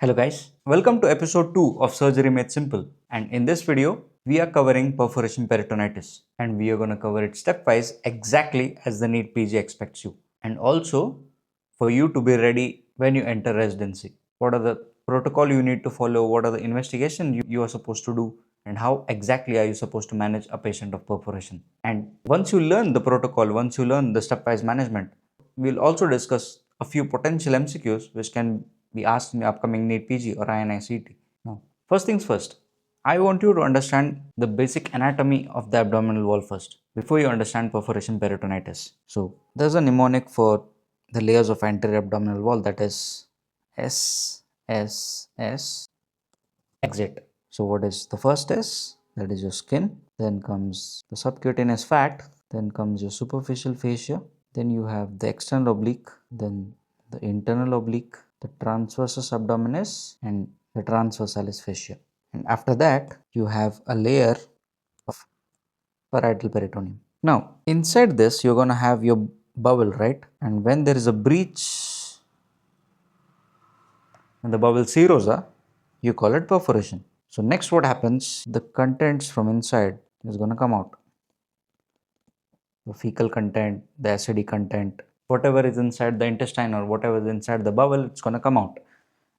Hello guys, welcome to episode 2 of Surgery Made Simple, and in this video we are covering perforation peritonitis and we are going to cover it stepwise exactly as the NEET PG expects you, and also for you to be ready when you enter residency. What are the protocol you need to follow, what are the investigation you are supposed to do, and how exactly are you supposed to manage a patient of perforation. And once you learn the protocol, once you learn the stepwise management, we'll also discuss a few potential MCQs which can be asked in the upcoming NEET PG or INI-CET. Now, first things first, I want you to understand the basic anatomy of the abdominal wall first before you understand perforation peritonitis. So, there's a mnemonic for the layers of anterior abdominal wall, that is S, S, S, exit. So, what is the first S? That is your skin. Then comes the subcutaneous fat. Then comes your superficial fascia. Then you have the external oblique. Then the internal oblique, the transversus abdominis, and the transversalis fascia. And after that, you have a layer of parietal peritoneum. Now, inside this, you're going to have your bowel, right? And when there is a breach in the bowel serosa, you call it perforation. So next what happens, the contents from inside is going to come out. The fecal content, the acidic content, whatever is inside the intestine or whatever is inside the bowel, it's going to come out.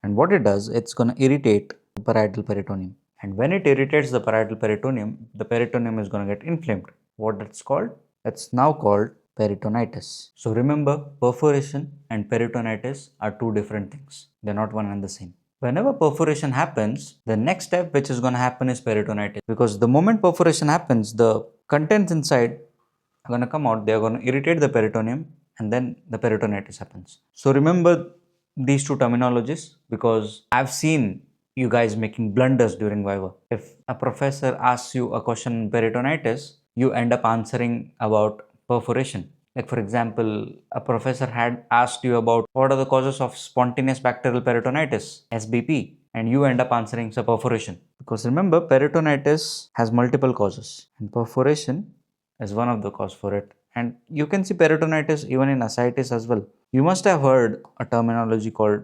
And what it does, it's going to irritate the parietal peritoneum. And when it irritates the parietal peritoneum is going to get inflamed. What it's called? It's now called peritonitis. So remember, perforation and peritonitis are two different things. They're not one and the same. Whenever perforation happens, the next step which is going to happen is peritonitis. Because the moment perforation happens, the contents inside are going to come out, they are going to irritate the peritoneum, and then the peritonitis happens. So remember these two terminologies, because I've seen you guys making blunders during Viva. If a professor asks you a question on peritonitis, you end up answering about perforation. Like for example, a professor had asked you about what are the causes of spontaneous bacterial peritonitis, SBP, and you end up answering perforation. Because remember, peritonitis has multiple causes and perforation is one of the cause for it. And you can see peritonitis even in ascites as well. You must have heard a terminology called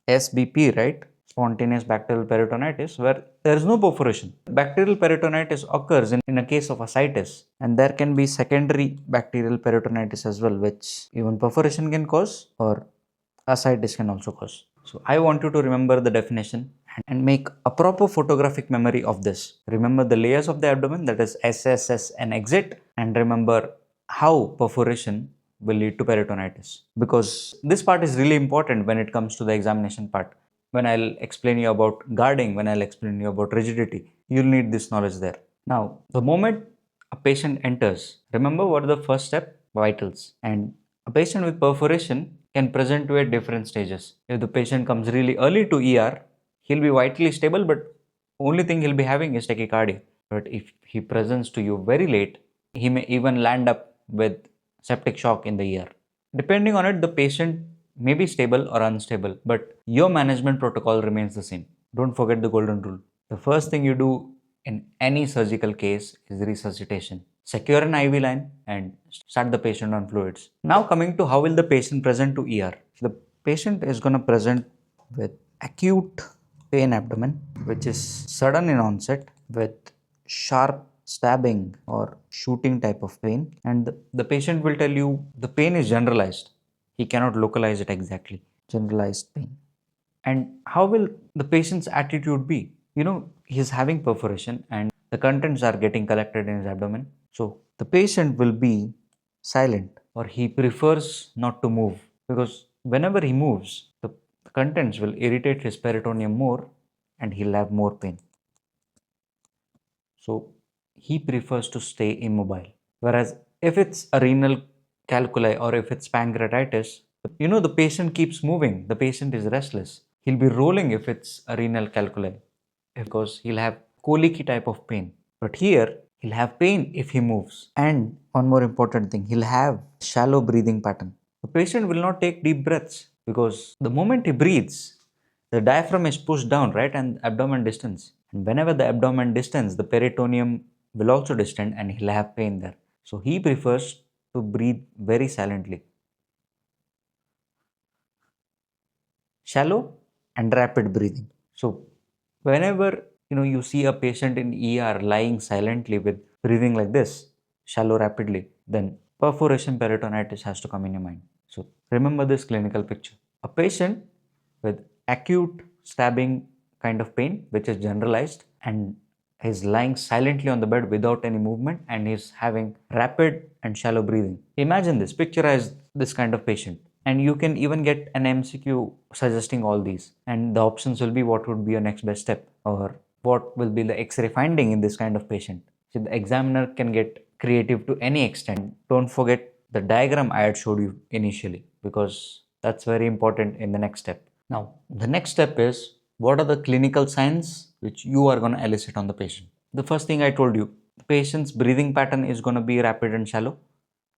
SBP, right? Spontaneous bacterial peritonitis, where there is no perforation. Bacterial peritonitis occurs in a case of ascites, and there can be secondary bacterial peritonitis as well, which even perforation can cause or ascites can also cause. So I want you to remember the definition and make a proper photographic memory of this. Remember the layers of the abdomen, that is SSS and exit, and remember how perforation will lead to peritonitis, because this part is really important when it comes to the examination part. When I'll explain you about guarding, when I'll explain you about rigidity, you'll need this knowledge there. Now, the moment a patient enters, remember what are the first step? Vitals. And a patient with perforation can present to at different stages. If the patient comes really early to ER, he'll be vitally stable, but only thing he'll be having is tachycardia. But if he presents to you very late, he may even land up with septic shock in the ER. Depending on it, the patient may be stable or unstable, but your management protocol remains the same. Don't forget the golden rule. The first thing you do in any surgical case is resuscitation. Secure an IV line and start the patient on fluids. Now coming to how will the patient present to ER. The patient is going to present with acute pain abdomen, which is sudden in onset with sharp stabbing or shooting type of pain, and the patient will tell you the pain is generalized. He cannot localize it exactly. Generalized pain. And how will the patient's attitude be? He's having perforation and the contents are getting collected in his abdomen. So the patient will be silent, or he prefers not to move, because whenever he moves, the contents will irritate his peritoneum more and he'll have more pain. So he prefers to stay immobile. Whereas if it's a renal calculi or if it's pancreatitis, the patient keeps moving. The patient is restless. He'll be rolling if it's a renal calculi, because he'll have colicky type of pain. But here, he'll have pain if he moves. And one more important thing, he'll have shallow breathing pattern. The patient will not take deep breaths, because the moment he breathes, the diaphragm is pushed down, right, and abdomen distends. And whenever the abdomen distends, the peritoneum will also distend and he'll have pain there. So he prefers to breathe very silently. Shallow and rapid breathing. So whenever you see a patient in ER lying silently with breathing like this, shallow rapidly, then perforation peritonitis has to come in your mind. So remember this clinical picture. A patient with acute stabbing kind of pain, which is generalized, and is lying silently on the bed without any movement, and is having rapid and shallow breathing. Imagine this, picturize this kind of patient, and you can even get an MCQ suggesting all these, and the options will be what would be your next best step, or what will be the X-ray finding in this kind of patient. So the examiner can get creative to any extent. Don't forget the diagram I had showed you initially, because that's very important in the next step. Now, the next step is, what are the clinical signs which you are going to elicit on the patient? The first thing I told you, the patient's breathing pattern is going to be rapid and shallow.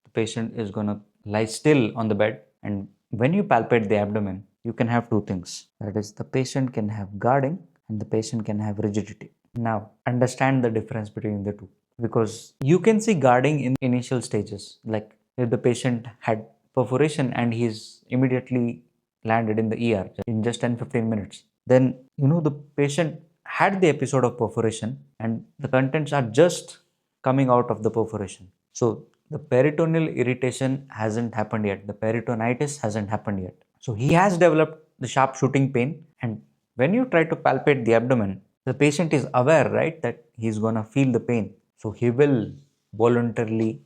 The patient is going to lie still on the bed, and when you palpate the abdomen, you can have two things. That is, the patient can have guarding and the patient can have rigidity. Now, understand the difference between the two, because you can see guarding in initial stages, like if the patient had perforation and he's immediately landed in the ER in just 10-15 minutes. Then, the patient had the episode of perforation and the contents are just coming out of the perforation. So, the peritoneal irritation hasn't happened yet. The peritonitis hasn't happened yet. So, he has developed the sharp shooting pain, and when you try to palpate the abdomen, the patient is aware, right, that he's going to feel the pain. So, he will voluntarily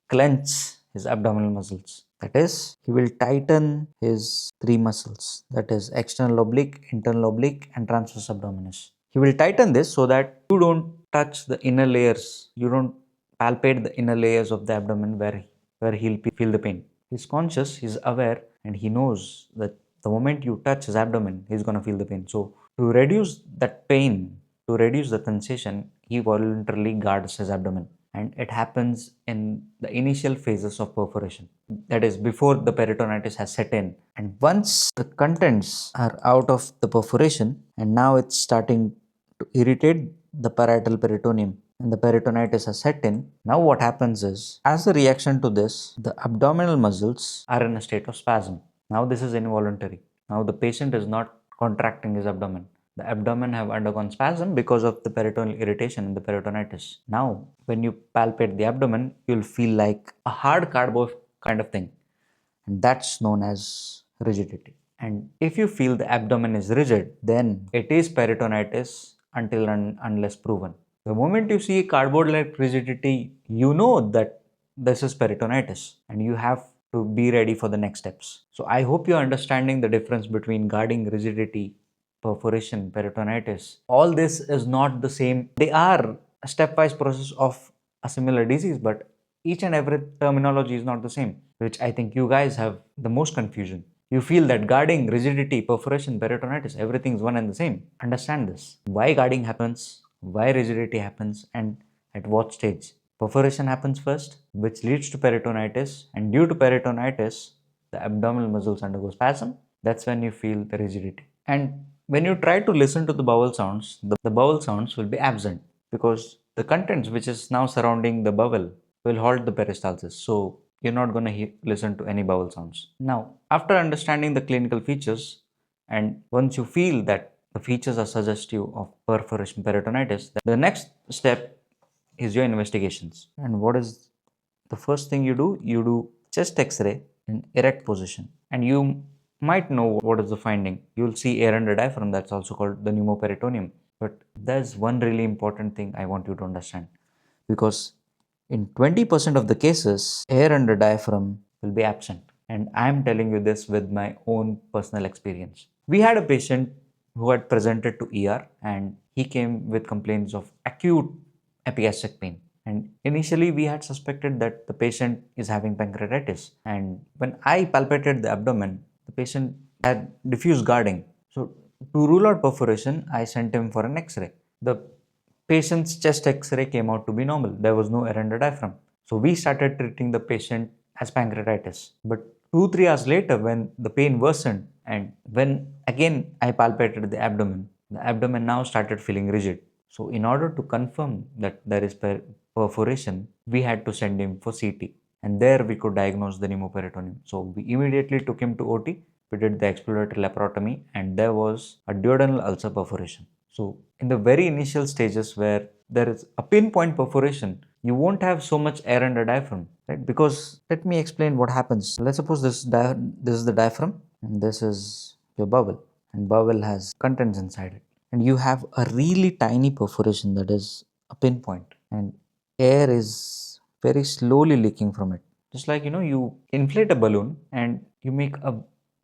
clench his abdominal muscles. That is, he will tighten his three muscles, that is external oblique, internal oblique, and transverse abdominis. He will tighten this so that you don't touch the inner layers, you don't palpate the inner layers of the abdomen where he'll feel the pain. He's conscious, he's aware, and he knows that the moment you touch his abdomen, he's going to feel the pain. So, to reduce that pain, to reduce the sensation, he voluntarily guards his abdomen, and it happens in the initial phases of perforation, that is before the peritonitis has set in. And once the contents are out of the perforation and now it's starting to irritate the parietal peritoneum and the peritonitis has set in, now what happens is, as a reaction to this, the abdominal muscles are in a state of spasm. Now this is involuntary. Now the patient is not contracting his abdomen. The abdomen have undergone spasm because of the peritoneal irritation and the peritonitis. Now, when you palpate the abdomen, you'll feel like a hard cardboard kind of thing, and that's known as rigidity. And if you feel the abdomen is rigid, then it is peritonitis until and unless proven. The moment you see cardboard-like rigidity, you know that this is peritonitis, and you have to be ready for the next steps. So I hope you're understanding the difference between guarding, rigidity, perforation, peritonitis. All this is not the same. They are a stepwise process of a similar disease, but each and every terminology is not the same, which I think you guys have the most confusion. You feel that guarding, rigidity, perforation, peritonitis, everything is one and the same. Understand this. Why guarding happens, why rigidity happens, and at what stage. Perforation happens first, which leads to peritonitis, and due to peritonitis, the abdominal muscles undergo spasm. That's when you feel the rigidity. And when you try to listen to the bowel sounds, the bowel sounds will be absent because the contents which is now surrounding the bowel will halt the peristalsis. So you're not going to listen to any bowel sounds. Now, after understanding the clinical features, and once you feel that the features are suggestive of perforation peritonitis, the next step is your investigations. And what is the first thing you do? You do chest x-ray in erect position, and you might know what is the finding. You'll see air under diaphragm, that's also called the pneumoperitoneum. But there's one really important thing I want you to understand, because in 20% of the cases, air under diaphragm will be absent. And I'm telling you this with my own personal experience. We had a patient who had presented to ER, and he came with complaints of acute epigastric pain. And initially, we had suspected that the patient is having pancreatitis. And when I palpated the abdomen, the patient had diffuse guarding. So, to rule out perforation, I sent him for an X-ray. The patient's chest X-ray came out to be normal. There was no air under diaphragm. So, we started treating the patient as pancreatitis. But 2-3 hours later, when the pain worsened and when again I palpated the abdomen now started feeling rigid. So, in order to confirm that there is perforation, we had to send him for CT, and there we could diagnose the pneumoperitoneum. So, we immediately took him to OT, we did the exploratory laparotomy, and there was a duodenal ulcer perforation. So in the very initial stages where there is a pinpoint perforation, you won't have so much air in the diaphragm, right? Because let me explain what happens. Let's suppose this is the diaphragm and this is your bowel, and bowel has contents inside it, and you have a really tiny perforation that is a pinpoint, and air is very slowly leaking from it. Just like you inflate a balloon and you make a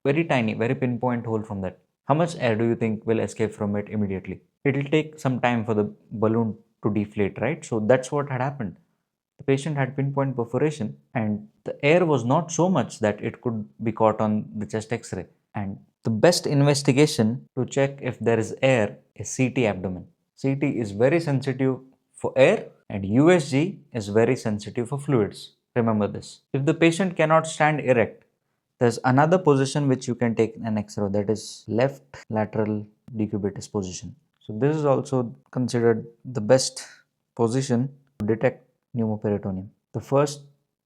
very tiny, very pinpoint hole from that. How much air do you think will escape from it immediately? It will take some time for the balloon to deflate, right? So that's what had happened. The patient had pinpoint perforation and the air was not so much that it could be caught on the chest x-ray. And the best investigation to check if there is air is CT abdomen. CT is very sensitive for air and USG is very sensitive for fluids. Remember this. If the patient cannot stand erect, there's another position which you can take an x-ray, that is left lateral decubitus position. So this is also considered the best position to detect pneumoperitoneum. The first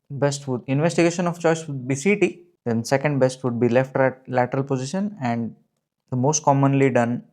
best investigation of choice would be CT, then second best would be left lateral position, and the most commonly done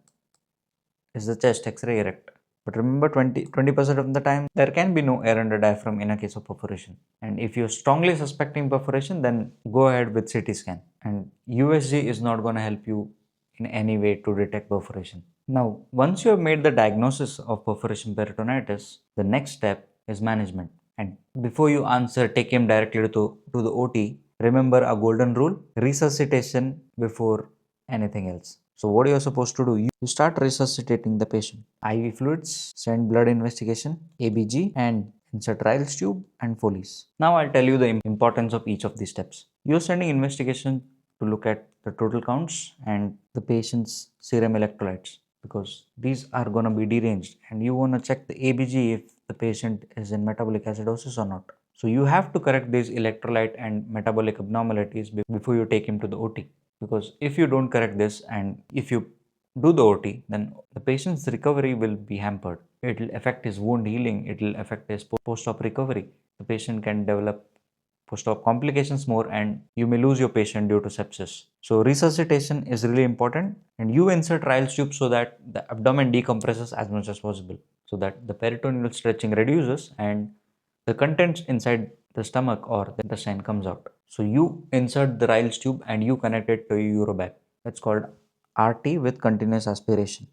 is the chest x-ray erect. But remember, 20% of the time there can be no air under diaphragm in a case of perforation. And if you're strongly suspecting perforation, then go ahead with CT scan. And USG is not going to help you in any way to detect perforation. Now, once you have made the diagnosis of perforation peritonitis, the next step is management. And before you answer, take him directly to the OT. Remember a golden rule: resuscitation before anything else. So what you are supposed to do, you start resuscitating the patient. IV fluids, send blood investigation, ABG, and insert Ryle's tube and Foley's. Now I'll tell you the importance of each of these steps. You're sending investigation to look at the total counts and the patient's serum electrolytes, because these are going to be deranged, and you want to check the ABG if the patient is in metabolic acidosis or not. So you have to correct these electrolyte and metabolic abnormalities before you take him to the OT. Because if you don't correct this and if you do the OT, then the patient's recovery will be hampered. It will affect his wound healing, it will affect his post-op recovery. The patient can develop post-op complications more, and you may lose your patient due to sepsis. So resuscitation is really important, and you insert Ryle's tube so that the abdomen decompresses as much as possible, so that the peritoneal stretching reduces and the contents inside the stomach or the intestine comes out. So you insert the Ryle's tube and you connect it to a urobag. That's called RT with continuous aspiration.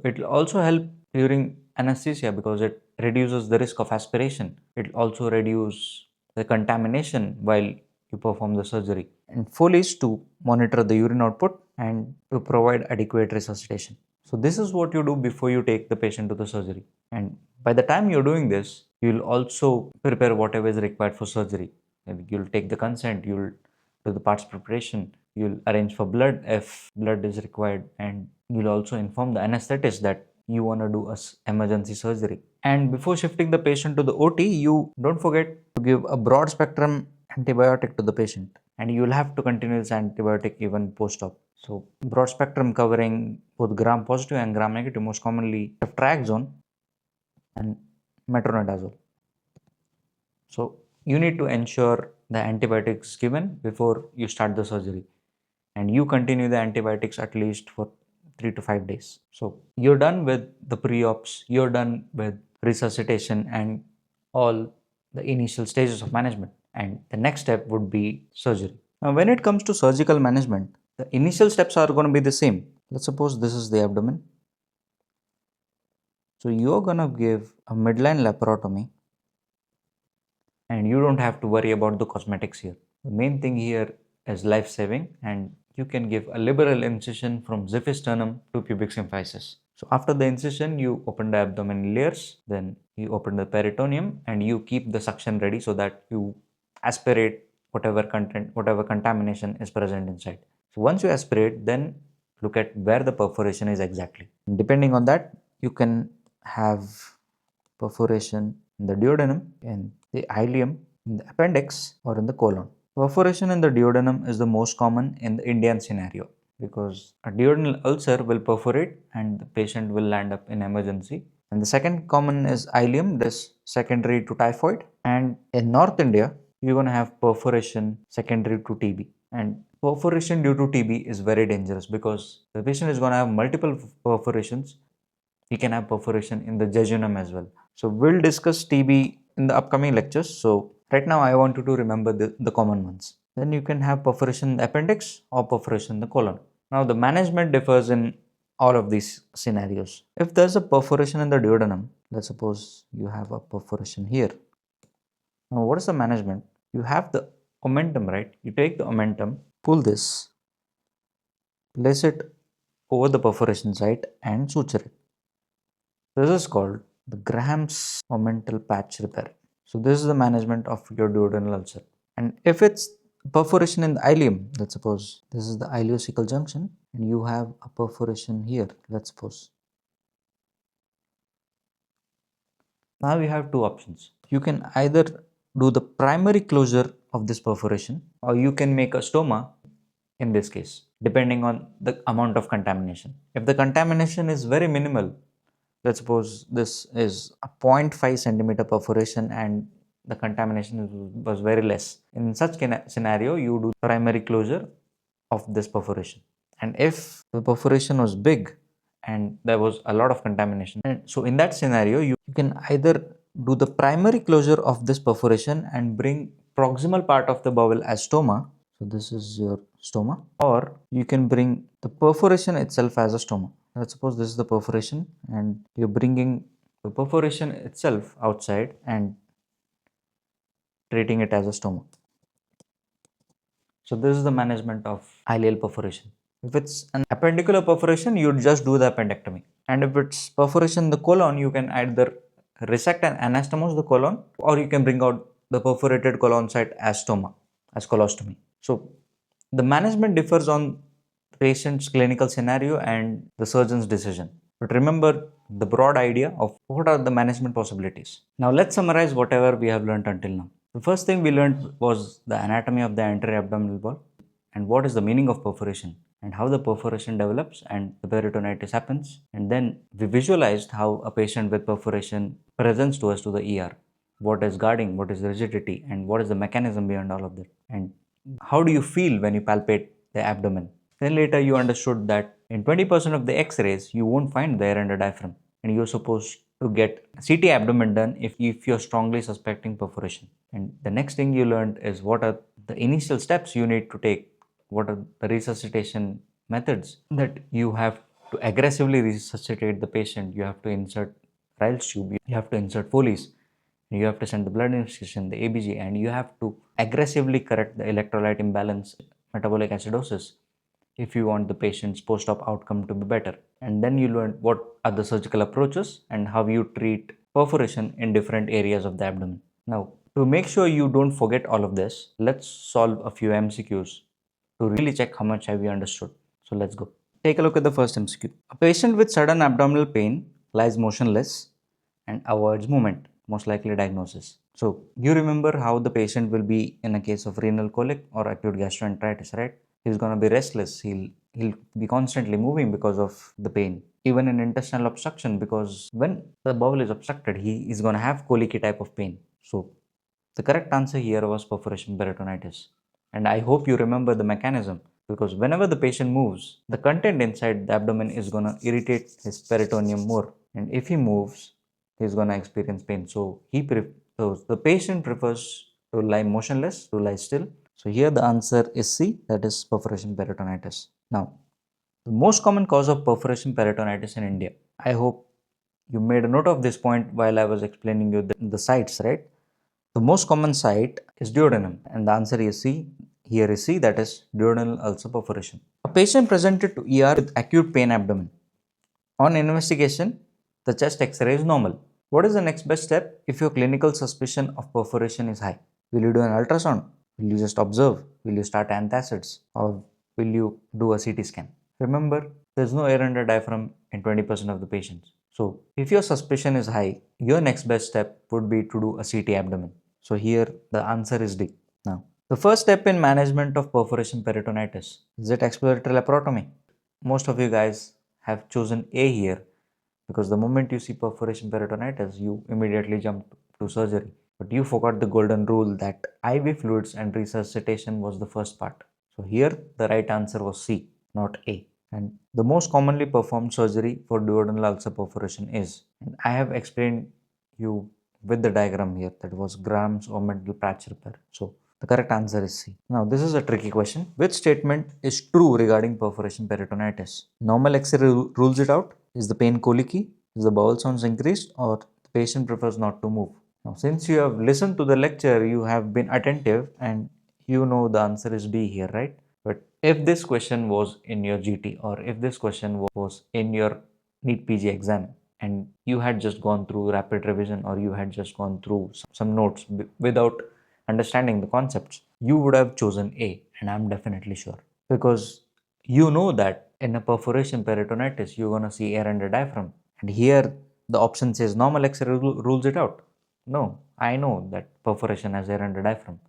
It will also help during anesthesia because it reduces the risk of aspiration. It will also reduce the contamination while you perform the surgery. And Foley's to monitor the urine output and to provide adequate resuscitation. So this is what you do before you take the patient to the surgery. And by the time you're doing this, you'll also prepare whatever is required for surgery. You'll take the consent, you'll do the parts preparation, you'll arrange for blood if blood is required, and you'll also inform the anesthetist that you want to do a emergency surgery. And before shifting the patient to the OT, you don't forget to give a broad spectrum antibiotic to the patient, and you will have to continue this antibiotic even post-op. So broad spectrum covering both gram positive and gram negative, most commonly ceftriaxone and metronidazole. So you need to ensure the antibiotics given before you start the surgery, and you continue the antibiotics at least for 3 to 5 days. So you're done with the pre-ops, you're done with resuscitation and all the initial stages of management, and the next step would be surgery. Now when it comes to surgical management, the initial steps are going to be the same. Let's suppose this is the abdomen. So you're going to give a midline laparotomy, and you don't have to worry about the cosmetics here. The main thing here is life saving, and you can give a liberal incision from xiphisternum to pubic symphysis. So after the incision, you open the abdominal layers, then you open the peritoneum, and you keep the suction ready so that you aspirate whatever contamination is present inside. So once you aspirate, then look at where the perforation is exactly. And depending on that, you can have perforation in the duodenum, in the ileum, in the appendix, or in the colon. Perforation in the duodenum is the most common in the Indian scenario because a duodenal ulcer will perforate and the patient will land up in emergency. And the second common is ileum, that is secondary to typhoid. And in North India, you're going to have perforation secondary to TB. And perforation due to TB is very dangerous because the patient is going to have multiple perforations. He can have perforation in the jejunum as well. So we'll discuss TB in the upcoming lectures. So right now I want you to remember the common ones. Then you can have perforation in the appendix or perforation in the colon. Now the management differs in all of these scenarios. If there's a perforation in the duodenum, let's suppose you have a perforation here. Now what is the management? You have the omentum, right? You take the omentum, pull this, place it over the perforation site and suture it. This is called the Graham's omental patch repair. So this is the management of your duodenal ulcer. And if it's perforation in the ileum, let's suppose this is the ileocecal junction and you have a perforation here, let's suppose. Now you have two options. You can either do the primary closure of this perforation or you can make a stoma in this case, depending on the amount of contamination. If the contamination is very minimal, let's suppose this is a 0.5 centimeter perforation and the contamination was very less. In such scenario, you do primary closure of this perforation. And if the perforation was big and there was a lot of contamination, and so in that scenario, you can either do the primary closure of this perforation and bring proximal part of the bowel as stoma. So this is your stoma, or you can bring the perforation itself as a stoma. Let's suppose this is the perforation and you're bringing the perforation itself outside and treating it as a stoma. So this is the management of ileal perforation. If it's an appendicular perforation, you just do the appendectomy. And if it's perforation in the colon, you can either resect and anastomose the colon, or you can bring out the perforated colon site as stoma, as colostomy. So the management differs on patient's clinical scenario and the surgeon's decision. But remember the broad idea of what are the management possibilities. Now let's summarize whatever we have learned until now. The first thing we learned was the anatomy of the anterior abdominal wall and what is the meaning of perforation and how the perforation develops and the peritonitis happens. And then we visualized how a patient with perforation presents to us to the ER. What is guarding, what is rigidity, and what is the mechanism behind all of that. And how do you feel when you palpate the abdomen? Then later you understood that in 20% of the x-rays, you won't find the air under diaphragm and you're supposed to get CT abdomen done if you're strongly suspecting perforation. And the next thing you learned is what are the initial steps you need to take, what are the resuscitation methods that you have to aggressively resuscitate the patient. You have to insert Ryle's tube, you have to insert Foley's, you have to send the blood infusion, the ABG, and you have to aggressively correct the electrolyte imbalance, metabolic acidosis, if you want the patient's post-op outcome to be better. And then you learn what are the surgical approaches and how you treat perforation in different areas of the abdomen. Now, to make sure you don't forget all of this, let's solve a few MCQs to really check how much have you understood. So let's go. Take a look at the first MCQ. A patient with sudden abdominal pain lies motionless and avoids movement, most likely diagnosis. So you remember how the patient will be in a case of renal colic or acute gastroenteritis, right? He's going to be restless. He'll be constantly moving because of the pain. Even in intestinal obstruction, because when the bowel is obstructed, he is going to have colicky type of pain. So the correct answer here was perforation peritonitis. And I hope you remember the mechanism, because whenever the patient moves, the content inside the abdomen is going to irritate his peritoneum more. And if he moves, he's going to experience pain. So the patient prefers to lie motionless, to lie still. So here the answer is C, that is perforation peritonitis. Now, the most common cause of perforation peritonitis in India. I hope you made a note of this point while I was explaining you the sites, right? The most common site is duodenum, and the answer is C. Here is C, that is duodenal ulcer perforation. A patient presented to ER with acute pain abdomen. On investigation, the chest X-ray is normal. What is the next best step if your clinical suspicion of perforation is high? Will you do an ultrasound? Will you just observe? Will you start antacids? Or will you do a CT scan? Remember, there is no air under diaphragm in 20% of the patients. So, if your suspicion is high, your next best step would be to do a CT abdomen. So, here the answer is D. Now, the first step in management of perforation peritonitis is it exploratory laparotomy. Most of you guys have chosen A here because the moment you see perforation peritonitis, you immediately jump to surgery. But you forgot the golden rule that IV fluids and resuscitation was the first part. So here the right answer was C, not A. And the most commonly performed surgery for duodenal ulcer perforation is, and I have explained you with the diagram here, that was Graham's or mental patch repair. So the correct answer is C. Now this is a tricky question. Which statement is true regarding perforation peritonitis? Normal X-ray rules it out? Is the pain colicky? Is the bowel sounds increased, or the patient prefers not to move? Now since you have listened to the lecture, you have been attentive and you know the answer is D here, right? But if this question was in your GT, or if this question was in your NEET PG exam, and you had just gone through rapid revision, or you had just gone through some notes without understanding the concepts, you would have chosen A, and I'm definitely sure. Because you know that in a perforation peritonitis, you're going to see air under diaphragm. And here the option says normal X-ray rules it out. No, I know that perforation has air under diaphragm.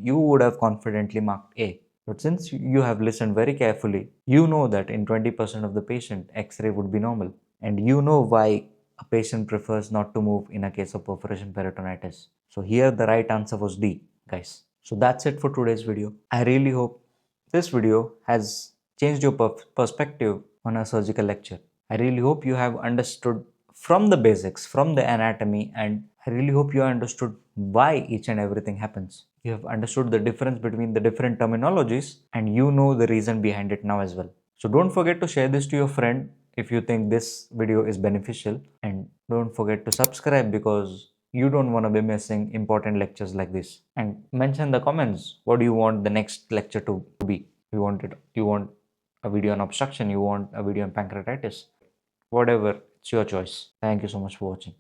You would have confidently marked A. But since you have listened very carefully, you know that in 20% of the patient, X-ray would be normal. And you know why a patient prefers not to move in a case of perforation peritonitis. So here the right answer was D, guys. So that's it for today's video. I really hope this video has changed your perspective on a surgical lecture. I really hope you have understood from the basics, from the anatomy, and I really hope you understood why each and everything happens. You have understood the difference between the different terminologies, and you know the reason behind it now as well. So don't forget to share this to your friend if you think this video is beneficial, and don't forget to subscribe because you don't want to be missing important lectures like this. And mention in the comments what do you want the next lecture to be. You want a video on obstruction, you want a video on pancreatitis, whatever, it's your choice. Thank you so much for watching.